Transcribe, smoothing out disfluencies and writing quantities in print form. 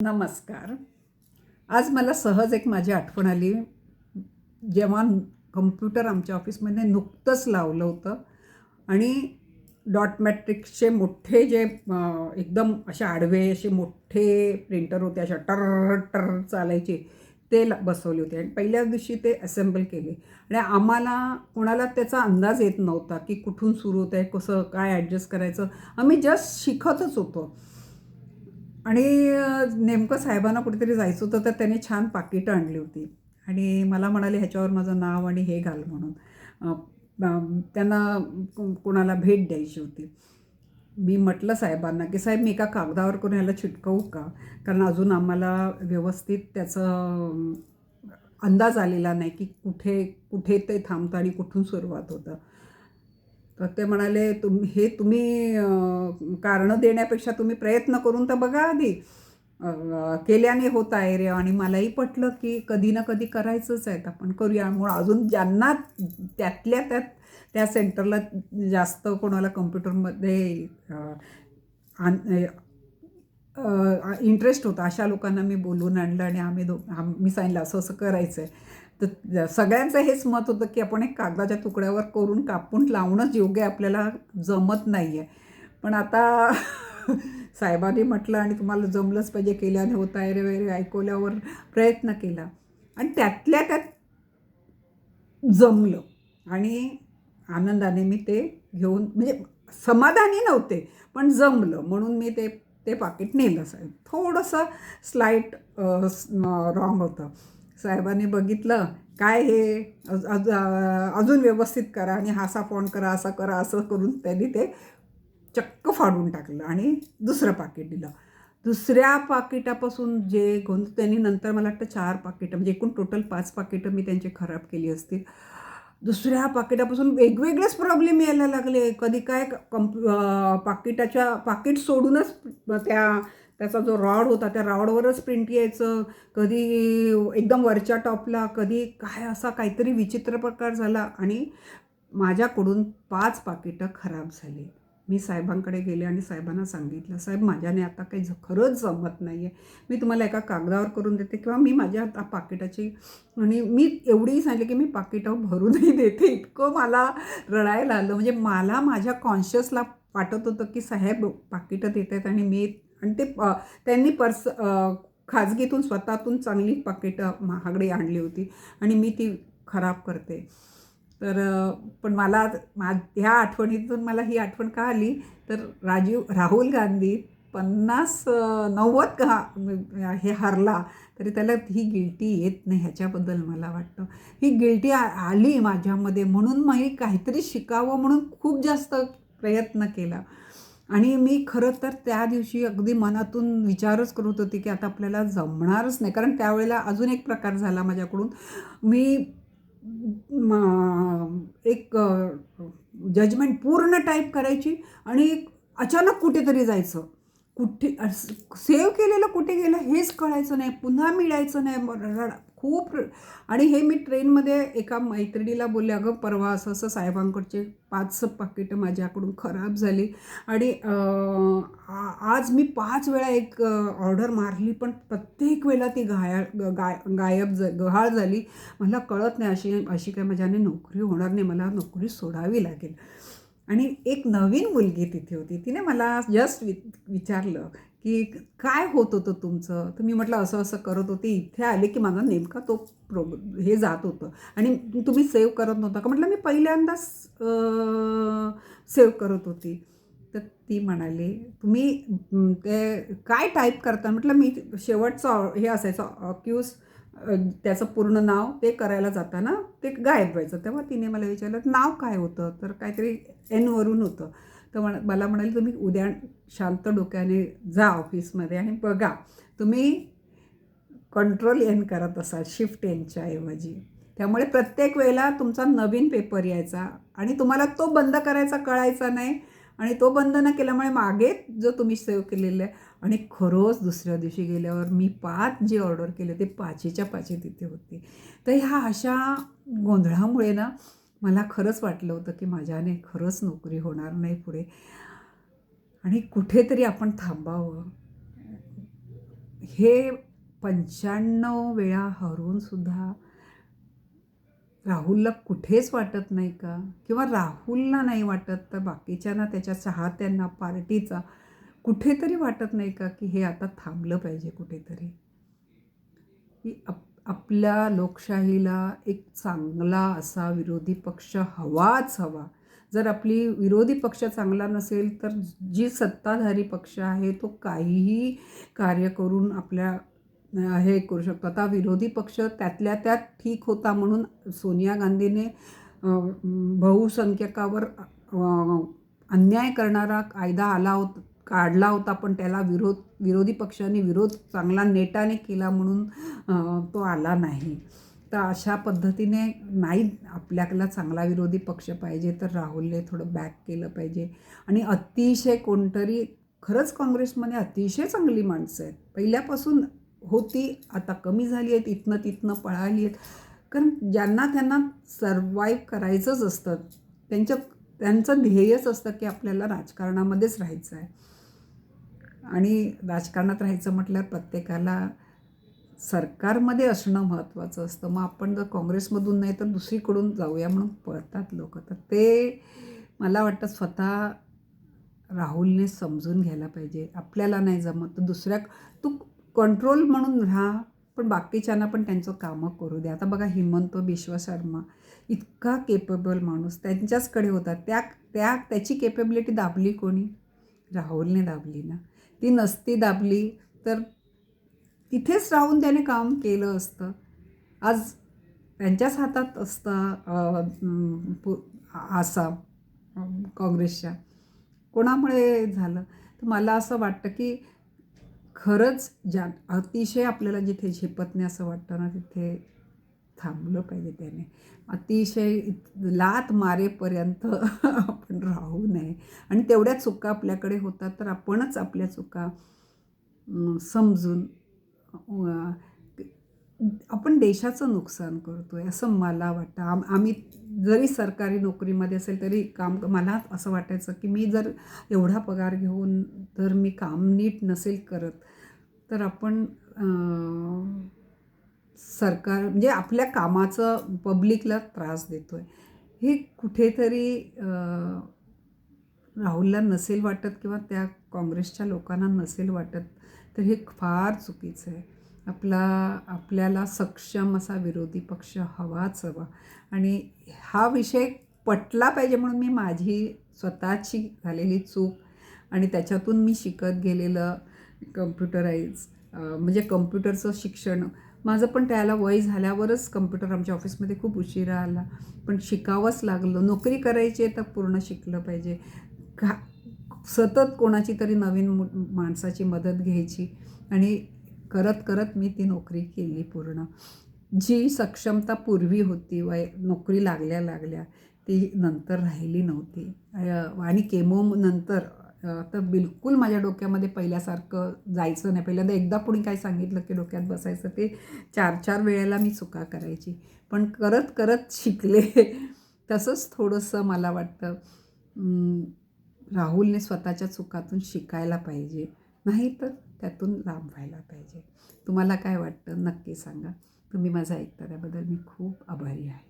नमस्कार. आज मला सहज एक माझी आठवण आली. जेव्हा कम्प्युटर आमच्या ऑफिसमध्ये नुकतंच लावलं होतं आणि डॉट मॅट्रिक्सचे मोठे जे एकदम असे आडवे असे मोठे प्रिंटर होते, अशा टर टर चालायचे, ते बसवले होते आणि पहिल्याच दिवशी ते असेंबल केले आणि आम्हाला कोणाला त्याचा अंदाज येत नव्हता की कुठून सुरू होत आहे, कसं काय ॲडजस्ट करायचं. आम्ही जस्ट शिकतच होतो आणि नेमकं साहेबांना कुठेतरी जायचं होतं, तर त्यांनी छान पाकिटं आणली होती आणि मला म्हणाले ह्याच्यावर माझं नाव आणि हे घाल म्हणून. अ, त्यांना कोणाला भेट द्यायची होती. मी म्हटलं साहेबांना की साहेब मी एका कागदावर करून ह्याला चिटकवू का, कारण अजून आम्हाला व्यवस्थित त्याचं अंदाज आलेला नाही की कुठे कुठे ते थांबतं आणि कुठून सुरुवात होतं. तर ते म्हणाले तुम्ही कारणं देण्यापेक्षा तुम्ही प्रयत्न करून तर बघा आधी. केल्याने होत आहे रे. आणि मलाही पटलं की कधी ना कधी करायचंच आहे, आपण करूया. म्हणून अजून ज्यांना त्यातल्या त्यात त्या सेंटरला जास्त कोणाला कम्प्युटरमध्ये इंटरेस्ट होता, अशा लोकांना मी बोलून आणलं आणि मी सांगितलं असं असं करायचं आहे. तर सगळ्यांचं हेच मत होतं की आपण एक कागदाच्या तुकड्यावर करून कापून लावणंच योग्य आहे, आपल्याला जमत नाही आहे. पण आता साहेबांनी म्हटलं आणि तुम्हाला जमलंच पाहिजे, केल्याने होत आहे रे वगैरे ऐकवल्यावर प्रयत्न केला आणि त्यातल्या त्यात जमलं आणि आनंदाने मी ते घेऊन, म्हणजे समाधानी नव्हते पण जमलं म्हणून मी ते ते पाकीट नेलं. साहेब थोडंसं स्लाईट रॉंग होतं. साहेबांनी बघितलं काय हे अजून व्यवस्थित करा आणि असा फॉन्ट करा, असा करा, असं करून त्यांनी ते चक्क फाडून टाकलं आणि दुसरं पाकीट दिलं. दुसऱ्या पाकिटापासून जे त्यांनी नंतर मला वाटतं 4 पाकिटं, म्हणजे एकूण टोटल 5 पाकिटं मी त्यांची खराब केली असतील. दुसऱ्या पाकिटापासून वेगवेगळेच प्रॉब्लेम यायला लागले. कधी काय पाकिट सोडूनच त्याचा जो रॉड होता त्या रॉडवरच प्रिंट यायचं, कधी एकदम वरच्या टॉपला, कधी काय, असा काहीतरी विचित्र प्रकार झाला आणि माझ्याकडून 5 पाकिटं खराब झाली. मी साहेबांकडे गेले आणि साहेबांना सांगितलं, साहेब माझ्याने आता काही खरंच जमत नाही आहे, मी तुम्हाला एका कागदावर करून देते किंवा मी माझ्या आता पाकिटाची, आणि मी एवढंही सांगितलं की मी पाकिटं भरूनही देते. इतकं मला रडायला आलं. म्हणजे मला माझ्या कॉन्शियसला वाटत होतं की साहेब पाकिटं देत आहेत आणि त्यांनी खाजगीतून स्वतःतून चांगली पाकिटं महागडी आणली होती आणि मी ती खराब करते. तर पण मला ह्या आठवणीतून मला ही आठवण का आली, तर राहुल गांधी 50-90 हे हरला तरी त्याला ही गिल्टी येत नाही, ह्याच्याबद्दल मला वाटतं. ही गिल्टी आली माझ्यामध्ये म्हणून मी काहीतरी शिकावं म्हणून खूप जास्त प्रयत्न केला. आणि मी खरं तर त्या दिवशी अगदी मनातून विचारच करत होते की आता आपल्याला जमणारच नाही, कारण त्यावेळेला अजून एक प्रकार झाला माझ्याकडून. मी एक जजमेंट पूर्ण टाईप करायची आणि अचानक कुठेतरी जायचं, कुठे सेव्ह केलेलं कुठे गेलं हेच कळायचं नाही, पुन्हा मिळायचं नाही. आणि हे मी ट्रेनमध्ये एका मैत्रिणीला बोलले, अगं परवा असं असं साहेबांकडचे 5 पाकिटं माझ्याकडून खराब झाली आणि आज मी 5 वेळा एक ऑर्डर मारली पण प्रत्येक वेळेला ती गहाळ झाली. मला कळत नाही, अशी अशी काय माझ्याने नोकरी होणार नाही, मला नोकरी सोडावी लागेल. आणि एक नवीन मुलगी तिथे होती, तिने मला जस्ट विचारलं की काय होत होतं तुमचं. तर मी म्हटलं असं असं करत होते, इथे आले की माझा नेमका तो हे जात होतं आणि तुम्ही सेव्ह करत नव्हता का. म्हटलं मी पहिल्यांदाच सेव्ह करत होती. तर ती म्हणाली तुम्ही ते काय टाईप करता. म्हटलं मी शेवटचं हे असायचं अक्यूज, त्याचं पूर्ण नाव ते करायला जाताना ते गायब व्हायचं. तेव्हा तिने मला विचारलं नाव काय होतं, तर काहीतरी एनवरून होतं. तर मला म्हणाले तुम्ही उद्या शांत डोक्याने जा ऑफिसमध्ये आणि बघा तुम्ही कंट्रोल एन करत असाल शिफ्ट एनच्या ऐवजी. त्यामुळे प्रत्येक वेळेला तुमचा नवीन पेपर यायचा आणि तुम्हाला तो बंद करायचा कळायचा नाही आणि तो बंद न केल्यामुळे मागे जो तुम्ही सेव्ह केलेलं आहे. आणि खरंच दुसऱ्या दिवशी गेल्यावर मी 5 जे ऑर्डर केले ते 5च्या 5 तिथे होते. तर ह्या अशा गोंधळामुळे ना मला खरंच वाटलं होतं की माझ्याने खरंच नोकरी होणार नाही पुढे आणि कुठेतरी आपण थांबावं. हे 95 वेळा हरूनसुद्धा राहुलला कुठेच वाटत नाही का, किंवा राहुलला नाही वाटत तर बाकीच्यांना, त्याच्या चाहत्यांना, पार्टीचा कुठेतरी वाटत नाही का की हे आता थांबलं पाहिजे कुठेतरी, की आपल्या लोकशाहीला एक चांगला असा विरोधी पक्ष हवाच हवा. जर आपली विरोधी पक्ष चांगला नसेल तर जी सत्ताधारी पक्ष आहे तो काहीही कार्य करून आपल्या हे करू शकतो. आता विरोधी पक्ष त्यातल्या त्यात ठीक होता म्हणून सोनिया गांधीने बहुसंख्यकावर अन्याय करणारा कायदा काढला होता, पण त्याला विरोधी पक्षाने विरोध चांगला नेटाने केला म्हणून तो आला नाही. तर अशा पद्धतीने नाही, आपल्याला चांगला विरोधी पक्ष पाहिजे तर राहुलने थोडं बॅक केलं पाहिजे. आणि अतिशय कोणतरी, खरंच काँग्रेसमध्ये अतिशय चांगली माणसं आहेत, पहिल्यापासून होती, आता कमी झाली आहेत, इथनं तिथनं पळाली आहेत, कारण त्यांना सर्वाईव्ह करायचंच असतं. त्यांचं ध्येयच असतं की आपल्याला राजकारणामध्येच राहायचं आहे. आणि राजकारणात राहायचं म्हटल्यावर प्रत्येकाला सरकारमध्ये असणं महत्त्वाचं असतं. मग आपण जर काँग्रेसमधून नाही तर दुसरीकडून जाऊया म्हणून पळतात लोक. तर ते मला वाटतं स्वतः राहुलने समजून घ्यायला पाहिजे. आपल्याला नाही जमत तर तू कंट्रोल म्हणून राहा, पण बाकीच्यांना पण त्यांचं कामं करू द्या. आता बघा, हिमंत बिश्व शर्मा इतका केपेबल माणूस त्यांच्याचकडे होता, त्याची केपेबिलिटी दाबली कोणी? राहुलने दाबली ना. ती नसती दाबली तर तिथेच राहून त्याने काम केलं असतं. आज त्यांच्याच हातात असतं आसाम काँग्रेसच्या. कोणामुळे झालं? तर मला असं वाटतं की खरंच अतिशय आपल्याला जिथे झेपत नाही असं वाटतं ना, तिथे थांबलं पाहिजे त्याने. अतिशय लाथ मारेपर्यंत आपण राहू नये. आणि तेवढ्या चुका आपल्याकडे होतात तर आपणच आपल्या चुका समजून आपण देशाचं नुकसान करतो आहे असं मला वाटतं. आम्ही जरी सरकारी नोकरीमध्ये असेल तरी मला असं वाटायचं की मी जर एवढा पगार घेऊन तर मी काम नीट नसेल करत तर आपण सरकार म्हणजे आपल्या कामाचं पब्लिकला त्रास देतो आहे, हे कुठेतरी राहुलला नसेल वाटत किंवा त्या काँग्रेसच्या लोकांना नसेल वाटत, तर हे फार चुकीचं आहे. आपल्याला सक्षम असा विरोधी पक्ष हवाच हवा. आणि हा विषय पटला पाहिजे म्हणून मी माझी स्वतःची झालेली चूक आणि त्याच्यातून मी शिकत गेलेलं म्हणजे कम्प्युटरचं शिक्षण माझं पण त्याला वय झाल्यावरच कम्प्युटर आमच्या ऑफिसमध्ये खूप उशिरा आला, पण शिकावंच लागलं. नोकरी करायची आहे तर पूर्ण शिकलं पाहिजे. सतत कोणाची तरी नवीन माणसाची मदत घ्यायची आणि करत करत मी ती नोकरी केली पूर्ण. जी सक्षमता पूर्वी होती नोकरी लागल्या ती नंतर राहिली नव्हती. आणि केमो नंतर तर बिलकुल माझ्या डोक्यामध्ये पहिल्यासारखं जायचं नाही. पहिल्यांदा एकदा कोणी काय सांगितलं की डोक्यात बसायचं, ते 4-4 वेळेला मी चुका करायची, पण करत करत शिकले. तसंच थोडंसं मला वाटतं राहुलने स्वतःच्या चुकातून शिकायला पाहिजे, नाही तर त्यातून लाभ व्हायला पाहिजे. तुम्हाला काय वाटतं नक्की सांगा. तुम्ही माझं ऐकता त्याबद्दल मी खूप आभारी आहे.